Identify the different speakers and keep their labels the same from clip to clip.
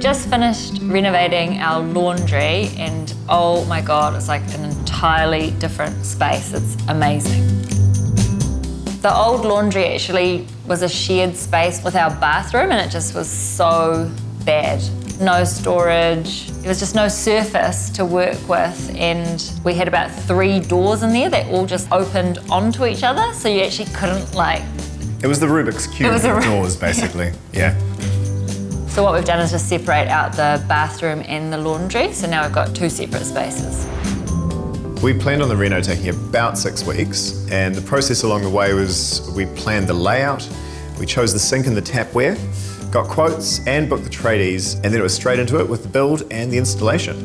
Speaker 1: just finished renovating our laundry and oh my God, it's like an entirely different space. It's amazing. The old laundry actually was a shared space with our bathroom and it just was so bad. No storage, there was just no surface to work with, and we had about 3 doors in there that all just opened onto each other, so you actually couldn't like...
Speaker 2: It was the Rubik's Cube of doors, basically, yeah.
Speaker 1: So what we've done is just separate out the bathroom and the laundry, so now we've got 2 separate spaces.
Speaker 2: We planned on the Reno taking about 6 weeks, and the process along the way was we planned the layout, we chose the sink and the tapware, got quotes and booked the tradies, and then it was straight into it with the build and the installation.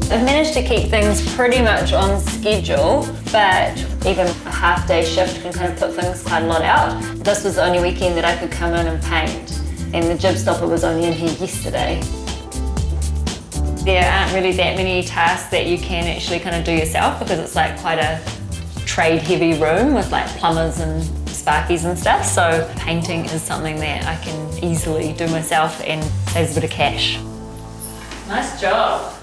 Speaker 1: I've managed to keep things pretty much on schedule, but even a half-day shift can kind of put things quite a lot out. This was the only weekend that I could come in and paint, and the jib stopper was only in here yesterday. There aren't really that many tasks that you can actually kind of do yourself because it's like quite a trade-heavy room with like plumbers and sparkies and stuff, so painting is something that I can easily do myself and saves a bit of cash. Nice job.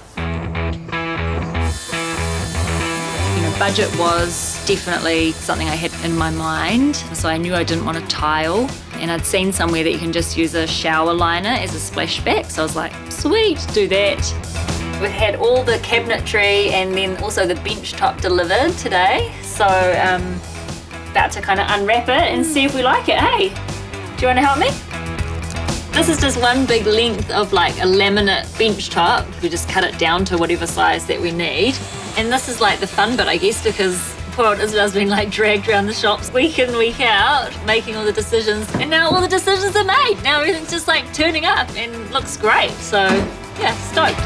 Speaker 1: Budget was definitely something I had in my mind, so I knew I didn't want a tile, and I'd seen somewhere that you can just use a shower liner as a splashback, so I was like, sweet, do that. We had all the cabinetry and then also the bench top delivered today, so about to kind of unwrap it and see if we like it, hey? Do you want to help me? This is just one big length of like a laminate bench top. We just cut it down to whatever size that we need. And this is like the fun bit, I guess, because poor old Isabel's been like dragged around the shops week in, week out, making all the decisions. And now all the decisions are made. Now everything's just like turning up and looks great. So yeah, stoked.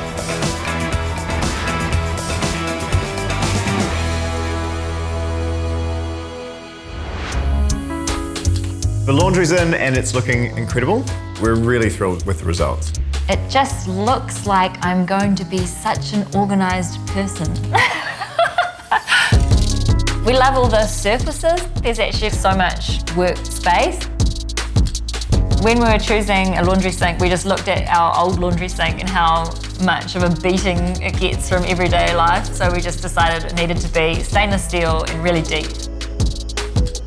Speaker 2: The laundry's in and it's looking incredible. We're really thrilled with the results.
Speaker 1: It just looks like I'm going to be such an organised person. We love all the surfaces. There's actually so much workspace. When we were choosing a laundry sink, we just looked at our old laundry sink and how much of a beating it gets from everyday life. So we just decided it needed to be stainless steel and really deep.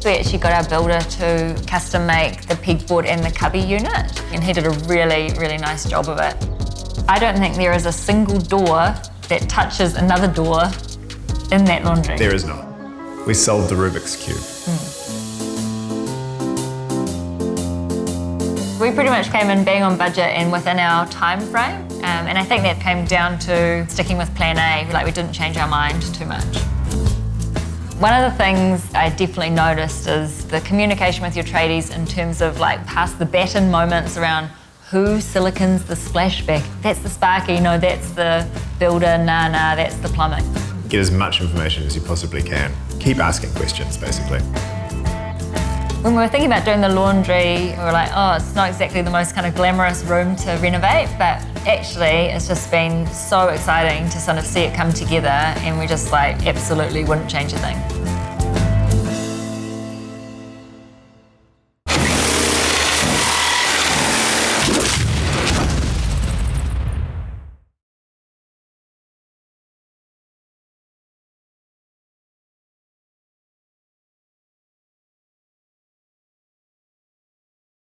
Speaker 1: We actually got our builder to custom make the pegboard and the cubby unit, and he did a really, really nice job of it. I don't think there is a single door that touches another door in that laundry.
Speaker 2: There is not. We solved the Rubik's Cube.
Speaker 1: We pretty much came in bang on budget and within our time frame, and I think that came down to sticking with plan A, like we didn't change our mind too much. One of the things I definitely noticed is the communication with your tradies in terms of like pass the baton moments around who silicons the splashback. That's the sparky, no, that's the builder, nah, that's the plumbing.
Speaker 2: Get as much information as you possibly can. Keep asking questions, basically.
Speaker 1: When we were thinking about doing the laundry, we were like, oh, it's not exactly the most kind of glamorous room to renovate, but actually it's just been so exciting to sort of see it come together, and we just like absolutely wouldn't change a thing.